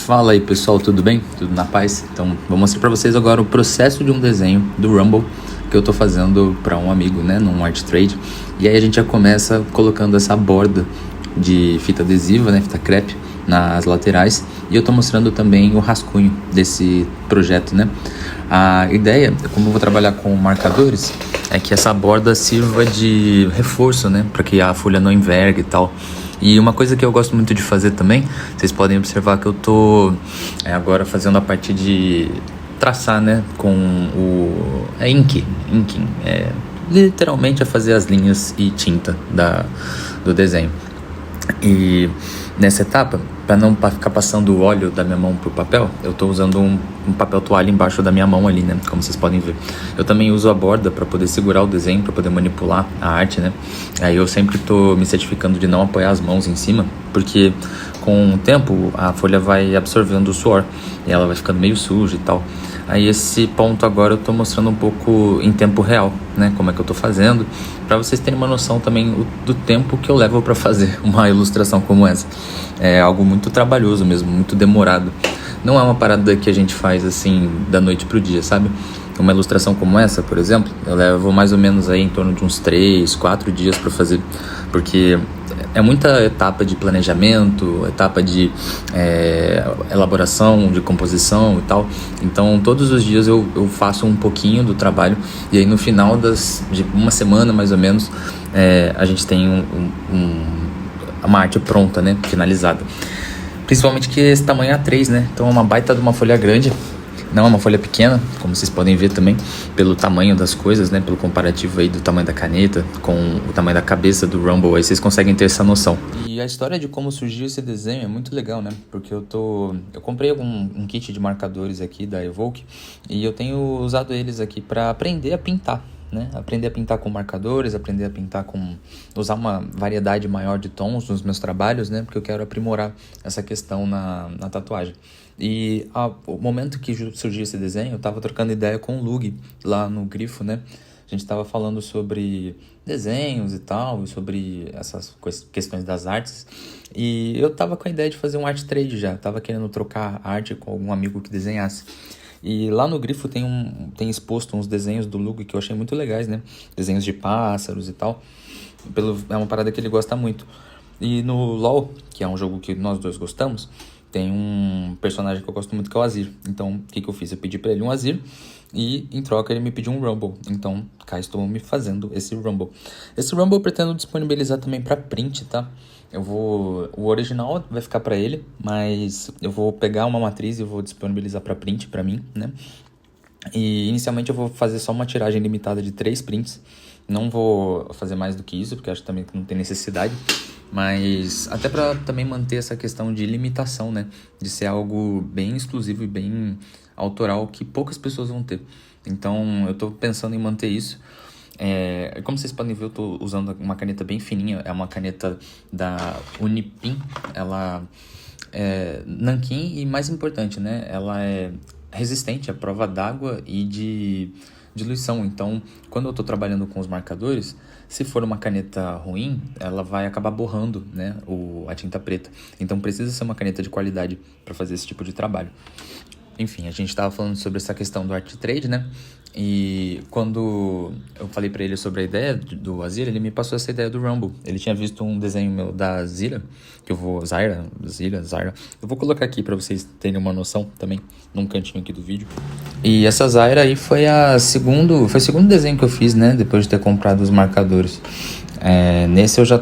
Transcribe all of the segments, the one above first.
Fala aí pessoal, tudo bem? Tudo na paz? Então vou mostrar pra vocês agora o processo de um desenho do Rumble que eu tô fazendo pra um amigo, né, num art trade. E aí a gente já começa colocando essa borda de fita adesiva, né, fita crepe nas laterais, e eu tô mostrando também o rascunho desse projeto, né. A ideia, como eu vou trabalhar com marcadores, é que essa borda sirva de reforço, né, para que a folha não envergue e tal. E uma coisa que eu gosto muito de fazer também, vocês podem observar que eu tô agora fazendo a parte de traçar, né, com o inking, literalmente é fazer as linhas e tinta do desenho. E nessa etapa, para não ficar passando o óleo da minha mão pro papel, eu tô usando um papel toalha embaixo da minha mão ali, né, como vocês podem ver. Eu também uso a borda para poder segurar o desenho, para poder manipular a arte, né. Aí eu sempre tô me certificando de não apoiar as mãos em cima, porque com o tempo a folha vai absorvendo o suor e ela vai ficando meio suja e tal. Aí esse ponto agora eu tô mostrando um pouco em tempo real, né, como é que eu tô fazendo, para vocês terem uma noção também do tempo que eu levo para fazer uma ilustração como essa. É algo muito trabalhoso mesmo, muito demorado. Não é uma parada que a gente faz assim da noite pro dia, sabe? Uma ilustração como essa, por exemplo, eu levo mais ou menos aí em torno de uns 3, 4 dias para fazer, porque é muita etapa de planejamento, etapa de elaboração, de composição e tal. Então todos os dias eu faço um pouquinho do trabalho, e aí no final de uma semana mais ou menos a gente tem uma arte pronta, né, finalizada. Principalmente que esse tamanho é A3, né, então é uma baita de uma folha grande. Não é uma folha pequena, como vocês podem ver também, pelo tamanho das coisas, né? Pelo comparativo aí do tamanho da caneta com o tamanho da cabeça do Rumble, aí vocês conseguem ter essa noção. E a história de como surgiu esse desenho é muito legal, né? Porque eu comprei um kit de marcadores aqui da Evoke, e eu tenho usado eles aqui para aprender a pintar, né? Aprender a pintar com marcadores, aprender a pintar usar uma variedade maior de tons nos meus trabalhos, né? Porque eu quero aprimorar essa questão na tatuagem. E o momento que surgiu esse desenho, eu estava trocando ideia com o Lug lá no Grifo, né? A gente estava falando sobre desenhos e tal, e sobre essas questões das artes. E eu estava com a ideia de fazer um art trade já, estava querendo trocar arte com algum amigo que desenhasse. E lá no Grifo tem exposto uns desenhos do Lug que eu achei muito legais, né? Desenhos de pássaros e tal. É uma parada que ele gosta muito. E no LoL, que é um jogo que nós dois gostamos, tem um personagem que eu gosto muito, que é o Azir. Então, o que eu fiz? Eu pedi pra ele um Azir, e em troca ele me pediu um Rumble. Então, cá estou me fazendo esse Rumble. Esse Rumble eu pretendo disponibilizar também pra print, tá? O original vai ficar pra ele, mas eu vou pegar uma matriz e vou disponibilizar pra print pra mim, né? E inicialmente eu vou fazer só uma tiragem limitada de 3 prints. Não vou fazer mais do que isso, porque acho também que não tem necessidade. Mas até para também manter essa questão de limitação, né? De ser algo bem exclusivo e bem autoral, que poucas pessoas vão ter. Então eu tô pensando em manter isso. Como vocês podem ver, eu tô usando uma caneta bem fininha. É uma caneta da Unipin. Ela é nanquim e, mais importante, né? Ela é resistente à prova d'água e de diluição. Então, quando eu estou trabalhando com os marcadores, se for uma caneta ruim, ela vai acabar borrando, né, a tinta preta. Então, precisa ser uma caneta de qualidade para fazer esse tipo de trabalho. Enfim, a gente estava falando sobre essa questão do art trade, né? E quando eu falei para ele sobre a ideia do Azir, ele me passou essa ideia do Rumble. Ele tinha visto um desenho meu da Zira, Zaira. Eu vou colocar aqui para vocês terem uma noção também, num cantinho aqui do vídeo. E essa Zaira aí foi o segundo desenho que eu fiz, né? Depois de ter comprado os marcadores. Nesse eu já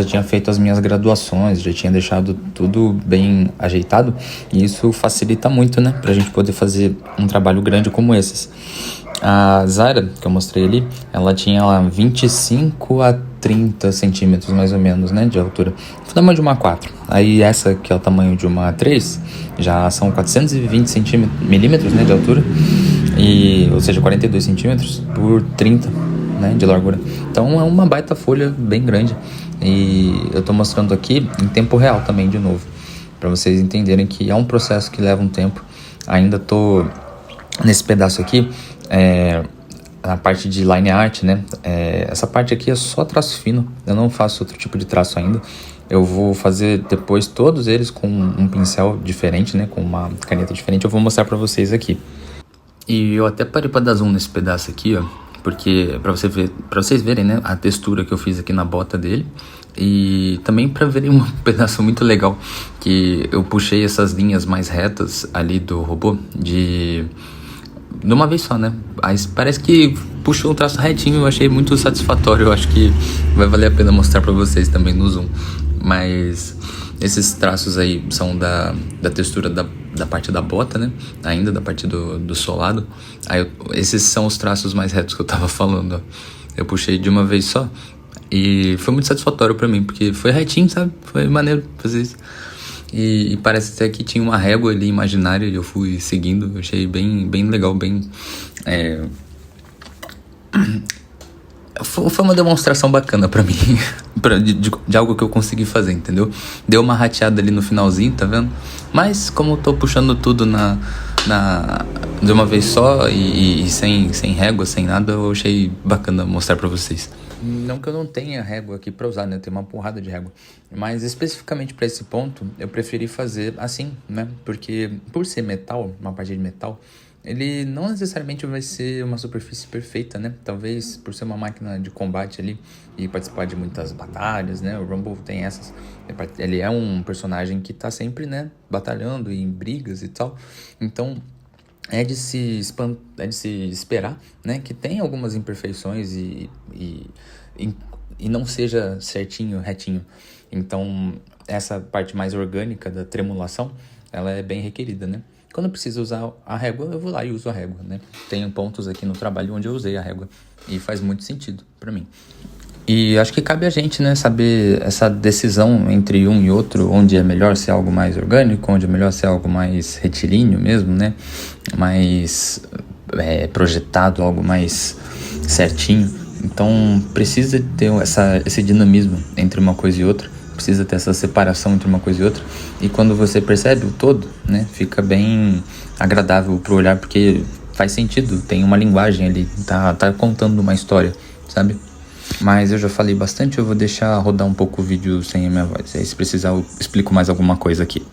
tinha feito as minhas graduações, já tinha deixado tudo bem ajeitado, e isso facilita muito, né, pra gente poder fazer um trabalho grande como esses. A Zara, que eu mostrei ali, ela tinha lá 25 a 30 centímetros mais ou menos, né, de altura, o tamanho de uma A4. Aí essa, que é o tamanho de uma A3, já são 420 milímetros, né, de altura, ou seja, 42 centímetros por 30, né, de largura. Então é uma baita folha bem grande, e eu tô mostrando aqui em tempo real também, de novo, para vocês entenderem que é um processo que leva um tempo. Ainda tô nesse pedaço aqui, a parte de line art, né? Essa parte aqui é só traço fino, eu não faço outro tipo de traço ainda. Eu vou fazer depois todos eles com um pincel diferente, né? Com uma caneta diferente. Eu vou mostrar pra vocês aqui. E eu até parei pra dar zoom nesse pedaço aqui, ó. Porque pra vocês verem, né? A textura que eu fiz aqui na bota dele. E também pra verem um pedaço muito legal. Que eu puxei essas linhas mais retas ali do robô de uma vez só, né? Mas parece que puxou um traço retinho, eu achei muito satisfatório. Eu acho que vai valer a pena mostrar pra vocês também no zoom. Mas esses traços aí são da textura da parte da bota, né? Ainda da parte do solado. Aí esses são os traços mais retos que eu tava falando, ó. Eu puxei de uma vez só e foi muito satisfatório pra mim, porque foi retinho, sabe? Foi maneiro fazer isso. E parece até que tinha uma régua ali imaginária e eu fui seguindo. Eu achei bem legal, bem... Foi uma demonstração bacana pra mim, de algo que eu consegui fazer, entendeu? Deu uma rateada ali no finalzinho, tá vendo? Mas como eu tô puxando tudo de uma vez só e sem régua, sem nada, eu achei bacana mostrar pra vocês. Não que eu não tenha régua aqui pra usar, né? Eu tenho uma porrada de régua. Mas especificamente pra esse ponto, eu preferi fazer assim, né? Porque por ser metal, uma parte de metal, ele não necessariamente vai ser uma superfície perfeita, né? Talvez por ser uma máquina de combate ali e participar de muitas batalhas, né? O Rumble tem essas. Ele é um personagem que tá sempre, né? Batalhando em brigas e tal. Então é de se esperar, né? Que tem algumas imperfeições e não seja certinho, retinho. Então essa parte mais orgânica da tremulação, ela é bem requerida, né? Quando eu preciso usar a régua, eu vou lá e uso a régua, né? Tenho pontos aqui no trabalho onde eu usei a régua e faz muito sentido pra mim. E acho que cabe a gente, né, saber essa decisão entre um e outro, onde é melhor ser algo mais orgânico, onde é melhor ser algo mais retilíneo mesmo, né? Mais projetado, algo mais certinho. Então precisa ter esse dinamismo entre uma coisa e outra. Precisa ter essa separação entre uma coisa e outra. E quando você percebe o todo, né, fica bem agradável pro olhar, porque faz sentido, tem uma linguagem ali, tá contando uma história, sabe? Mas eu já falei bastante, eu vou deixar rodar um pouco o vídeo sem a minha voz. Aí se precisar eu explico mais alguma coisa aqui.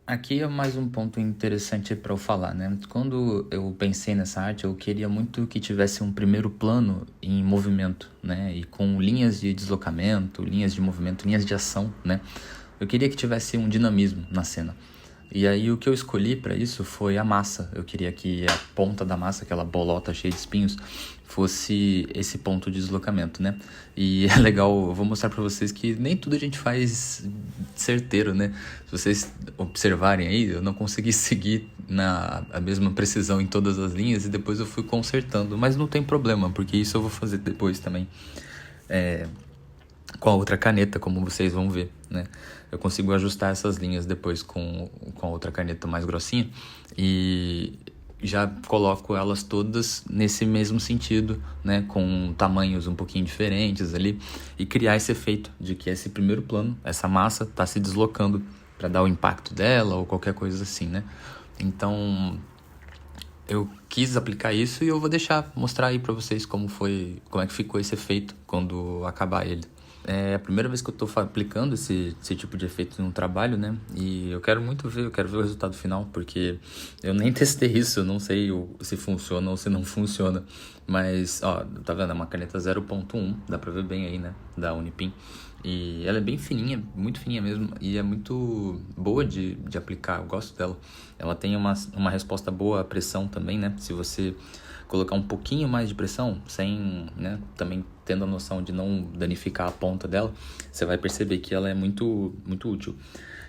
Aqui é mais um ponto interessante para eu falar, né? Quando eu pensei nessa arte, eu queria muito que tivesse um primeiro plano em movimento, né? E com linhas de deslocamento, linhas de movimento, linhas de ação, né? Eu queria que tivesse um dinamismo na cena. E aí o que eu escolhi para isso foi a massa. Eu queria que a ponta da massa, aquela bolota cheia de espinhos, fosse esse ponto de deslocamento, né? E é legal, eu vou mostrar para vocês que nem tudo a gente faz certeiro, né? Se vocês observarem aí, eu não consegui seguir a mesma precisão em todas as linhas e depois eu fui consertando, mas não tem problema, porque isso eu vou fazer depois também. Com a outra caneta, como vocês vão ver, né? Eu consigo ajustar essas linhas depois com a outra caneta mais grossinha e já coloco elas todas nesse mesmo sentido, né? Com tamanhos um pouquinho diferentes ali e criar esse efeito de que esse primeiro plano, essa massa está se deslocando para dar o impacto dela ou qualquer coisa assim, né? Então eu quis aplicar isso e eu vou mostrar aí para vocês como é que ficou esse efeito quando acabar ele. É a primeira vez que eu tô aplicando esse tipo de efeito no trabalho, né? E eu quero ver o resultado final, porque eu nem testei isso, eu não sei se funciona ou se não funciona. Mas, ó, tá vendo? É uma caneta 0.1, dá pra ver bem aí, né? Da Unipin. E ela é bem fininha, muito fininha mesmo, e é muito boa de aplicar, eu gosto dela. Ela tem uma resposta boa à pressão também, né? Se você colocar um pouquinho mais de pressão, sem, né, também tendo a noção de não danificar a ponta dela, você vai perceber que ela é muito, muito útil.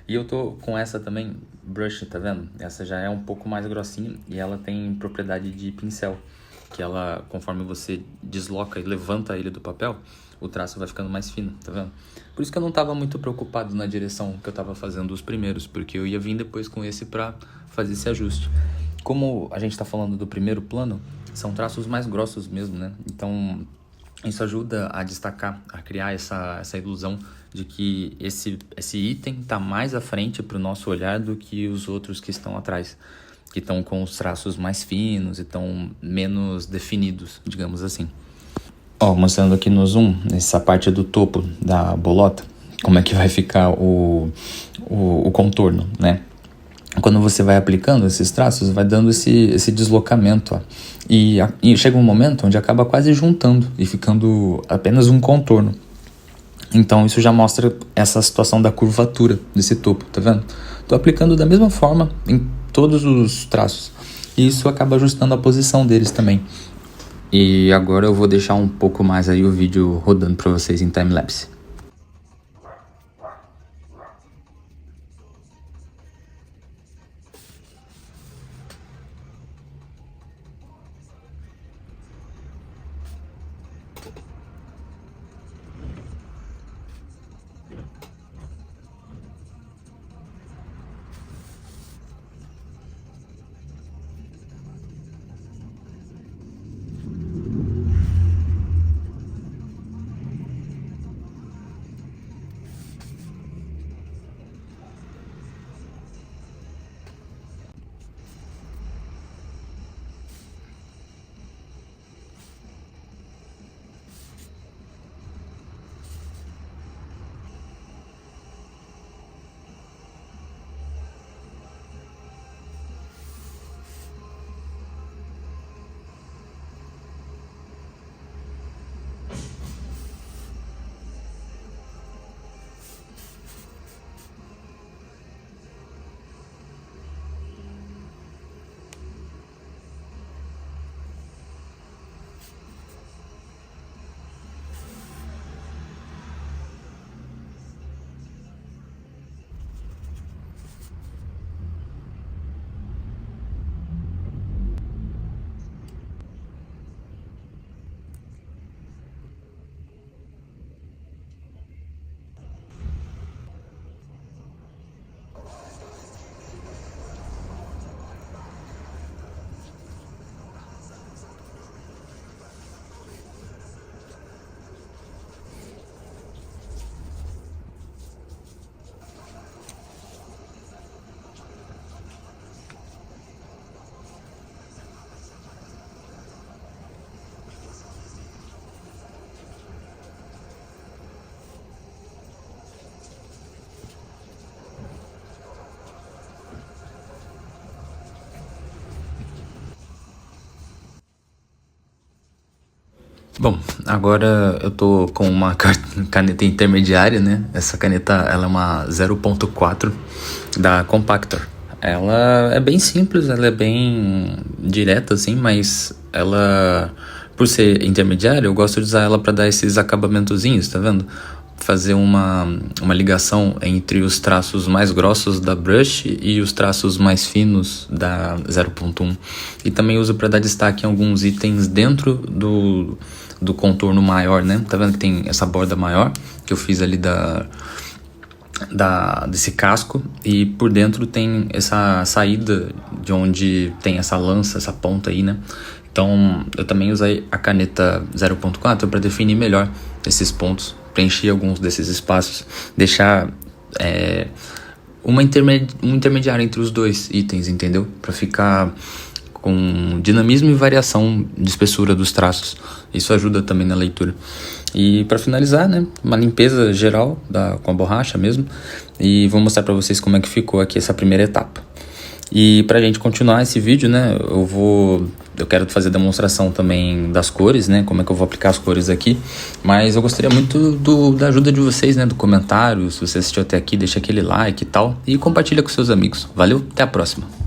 E eu tô com essa também, brush, tá vendo? Essa já é um pouco mais grossinha e ela tem propriedade de pincel, que ela, conforme você desloca e levanta ele do papel, o traço vai ficando mais fino, tá vendo? Por isso que eu não tava muito preocupado na direção que eu tava fazendo os primeiros, porque eu ia vir depois com esse pra fazer esse ajuste. Como a gente tá falando do primeiro plano, são traços mais grossos mesmo, né? Então, isso ajuda a destacar, a criar essa ilusão de que esse item está mais à frente para o nosso olhar do que os outros que estão atrás, que estão com os traços mais finos e estão menos definidos, digamos assim. Ó, mostrando aqui no zoom, essa parte do topo da bolota, como é que vai ficar o contorno, né? Quando você vai aplicando esses traços, vai dando esse deslocamento, ó. E chega um momento onde acaba quase juntando e ficando apenas um contorno. Então isso já mostra essa situação da curvatura desse topo, tá vendo? Tô aplicando da mesma forma em todos os traços. E isso acaba ajustando a posição deles também. E agora eu vou deixar um pouco mais aí o vídeo rodando para vocês em time-lapse. Bom, agora eu tô com uma caneta intermediária, né? Essa caneta, ela é uma 0.4 da Compactor. Ela é bem simples, ela é bem direta, assim, mas ela, por ser intermediária, eu gosto de usar ela para dar esses acabamentozinhos, tá vendo? Fazer uma ligação entre os traços mais grossos da brush e os traços mais finos da 0.1. E também uso para dar destaque em alguns itens dentro do contorno maior, né? Tá vendo que tem essa borda maior que eu fiz ali desse casco, e por dentro tem essa saída de onde tem essa lança, essa ponta aí, né? Então eu também usei a caneta 0.4 para definir melhor esses pontos, preencher alguns desses espaços, deixar um intermediário entre os dois itens, entendeu? Para ficar com dinamismo e variação de espessura dos traços. Isso ajuda também na leitura. E para finalizar, né, uma limpeza geral com a borracha mesmo. E vou mostrar para vocês como é que ficou aqui essa primeira etapa. E pra gente continuar esse vídeo, né, eu quero fazer demonstração também das cores, né, como é que eu vou aplicar as cores aqui. Mas eu gostaria muito da ajuda de vocês, né, do comentário. Se você assistiu até aqui, deixa aquele like e tal. E compartilha com seus amigos. Valeu, até a próxima.